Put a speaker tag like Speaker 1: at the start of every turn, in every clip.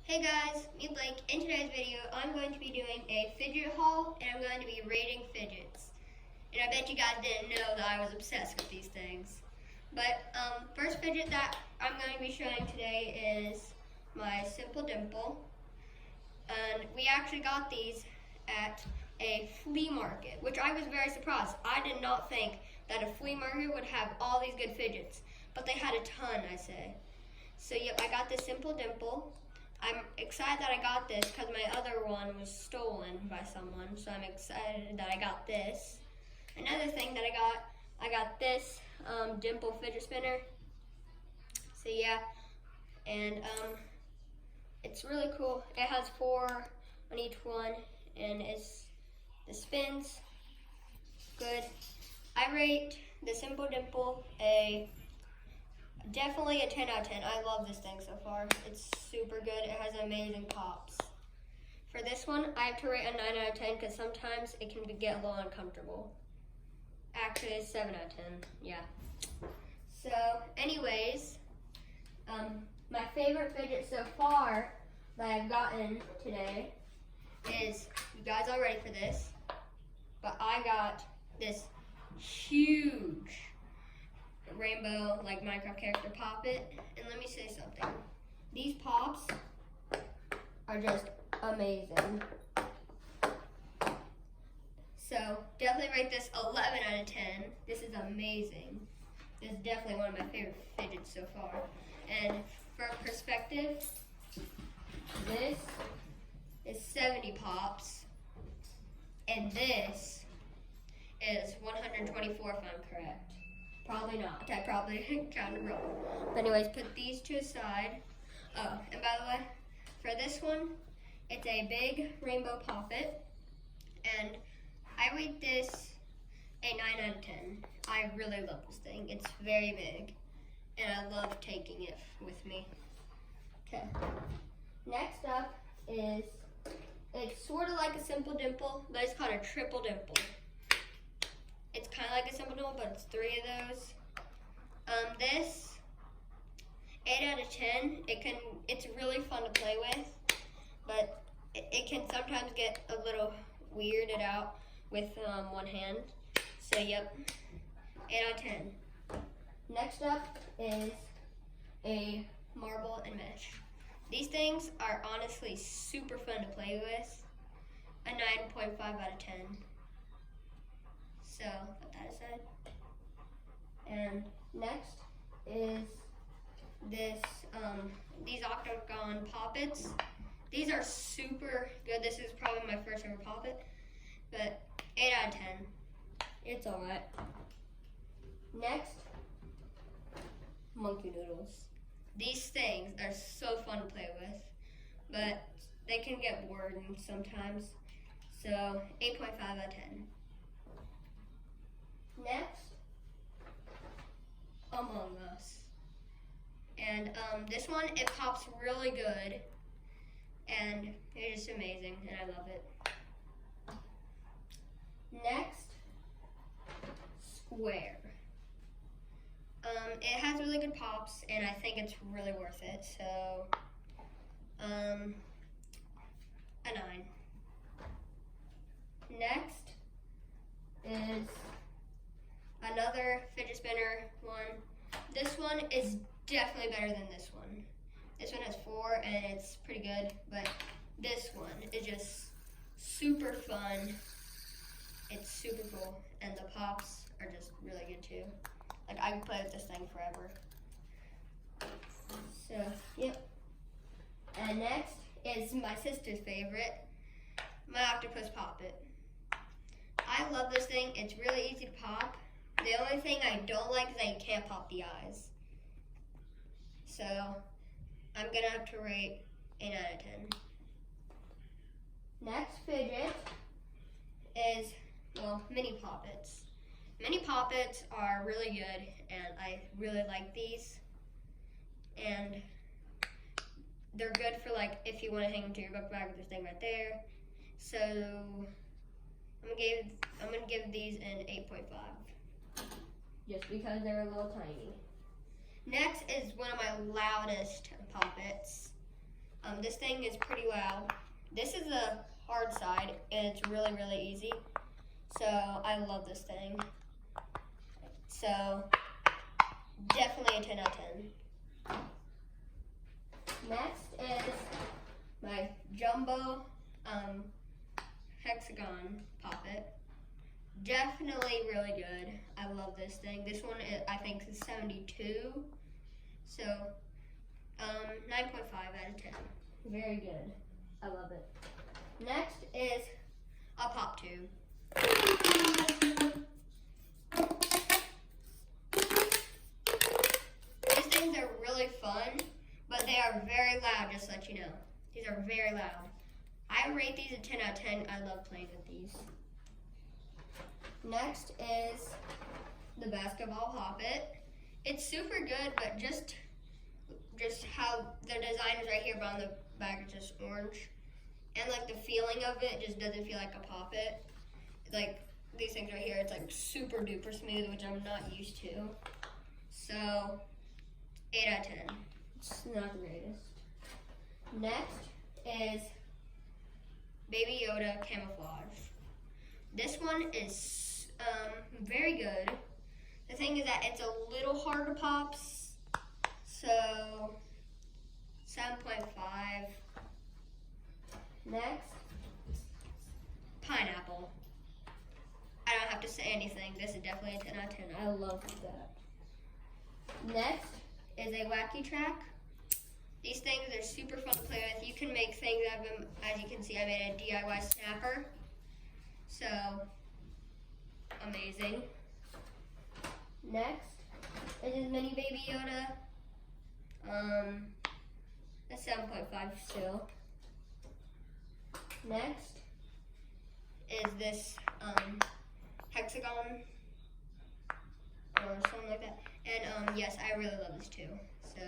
Speaker 1: Hey guys, me Blake. In today's video, I'm going to be doing a fidget haul, and I'm going to be rating fidgets. And I bet you guys didn't know that I was obsessed with these things. But first fidget that I'm going to be showing today is my Simple Dimple. And we actually got these at a flea market, which I was very surprised. I did not think that a flea market would have all these good fidgets, but they had a ton, I say. So yep, I got the Simple Dimple. I'm excited that I got this because my other one was stolen by someone, so I'm excited that I got this. Another thing that I got this Dimple fidget spinner. So yeah, and it's really cool. It has 4 on each one, and it spins good. I rate the Simple Dimple definitely a 10 out of 10. I love this thing so far. It's super good. It has amazing pops. For this one, I have to rate a 9 out of 10 because sometimes it can get a little uncomfortable. Actually, it's 7 out of 10. Yeah. So, anyways, my favorite fidget so far that I've gotten today is, you guys all ready for this? But I got this huge rainbow like Minecraft character Pop-It, and let me say something. These pops are just amazing. So definitely rate this 11 out of 10. This is amazing. This is definitely one of my favorite fidgets so far. And for perspective, this is 70 pops, and this is 124 if I'm correct. Probably not. I probably counted wrong. But anyways, put these two aside. Oh, and by the way, for this one, it's a big rainbow Pop-It, and I rate this a 9 out of 10. I really love this thing. It's very big, and I love taking it with me. Okay. Next up is, it's sort of like a Simple Dimple, but it's called a Triple Dimple. It's kind of like a Simple Dimple, but it's 3 of those. This 8 out of 10. It's really fun to play with, but it can sometimes get a little weirded out with one hand. So yep, 8 out of 10. Next up is a marble and mesh. These things are honestly super fun to play with. A 9.5 out of 10. So, put that aside. And next is these octagon Pop-Its. These are super good. This is probably my first ever Pop-It, but 8 out of 10. It's alright. Next, monkey noodles. These things are so fun to play with, but they can get boring sometimes. So, 8.5 out of 10. Next, Among Us. And this one, it pops really good, and it's just amazing, and I love it. Next, Square. It has really good pops, and I think it's really worth it, so a 9. Next is another fidget spinner one. This one is definitely better than this one. This one has 4 and it's pretty good, but this one is just super fun. It's super cool, and the pops are just really good too. Like, I could play with this thing forever. So, yep. And next is my sister's favorite, my octopus Pop-It. I love this thing. It's really easy to pop. The only thing I don't like is that you can't pop the eyes. So, I'm gonna have to rate 8 out of 10. Next fidget is, well, mini Pop-Its. Mini Pop-Its are really good, and I really like these. And they're good for, like, if you want to hang them to your book bag with this thing right there. So, I'm gonna give these an 8.5. Just because they're a little tiny. Next is one of my loudest Pop-Its. This thing is pretty loud. This is the hard side, and it's really, really easy. So I love this thing. So definitely a 10 out of 10. Next is my jumbo hexagon poppet. Definitely really good. I love this thing. This one I think is 72. So 9.5 out of 10. Very good. I love it. Next is a pop tube. These things are really fun, but they are very loud, just to let you know. These are very loud. I rate these a 10 out of 10. I love playing with these. Next is the basketball poppet. It's super good, but just how the design is right here, but on the back it's just orange. And like the feeling of it just doesn't feel like a poppet. Like these things right here, it's like super duper smooth, which I'm not used to. So 8 out of 10. It's not the greatest. Next is Baby Yoda camouflage. This one is very good. The thing is that it's a little hard to pop, so 7.5. Next, pineapple. I don't have to say anything. This is definitely a 10 out of 10. I love that. Next is a wacky track. These things are super fun to play with. You can make things out of them. As you can see, I made a DIY snapper. So, amazing. Next is mini Baby Yoda. That's 7.5 still. Next is this hexagon or something like that. And yes, I really love this too. So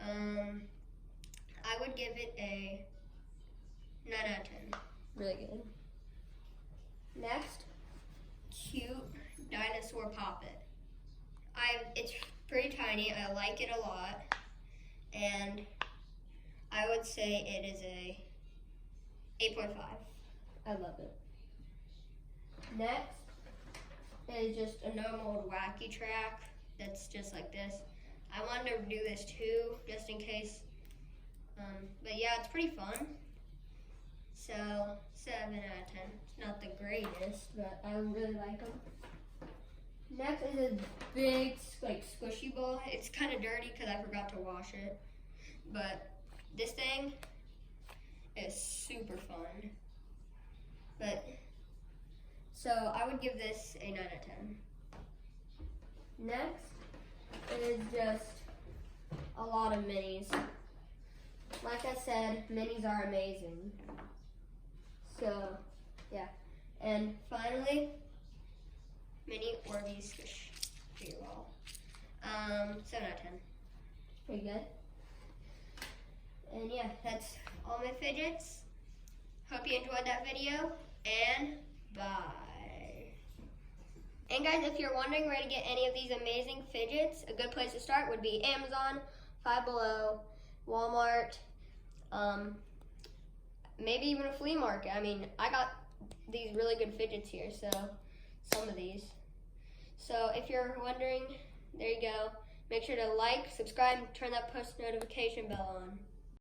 Speaker 1: I would give it a 9 out of 10. Really good. Next, cute dinosaur poppet. It's pretty tiny. I like it a lot, and I would say it is a 8.5. I love it. Next is just a normal wacky track that's just like this. I wanted to do this too, just in case. But yeah, it's pretty fun. So 7 out of 10. It's not the greatest, but I really like them. Next is a big, like, squishy ball. It's kind of dirty because I forgot to wash it. But this thing is super fun. But, so I would give this a 9 out of 10. Next is just a lot of minis. Like I said, minis are amazing. So, yeah. And finally, mini Orbeez squish for you all. 7 out of 10. Pretty good. And yeah, that's all my fidgets. Hope you enjoyed that video, and bye. And guys, if you're wondering where to get any of these amazing fidgets, a good place to start would be Amazon, Five Below, Walmart, maybe even a flea market. I mean, I got these really good fidgets here, so some of these. So if you're wondering, there you go. Make sure to like, subscribe, and turn that post notification bell on.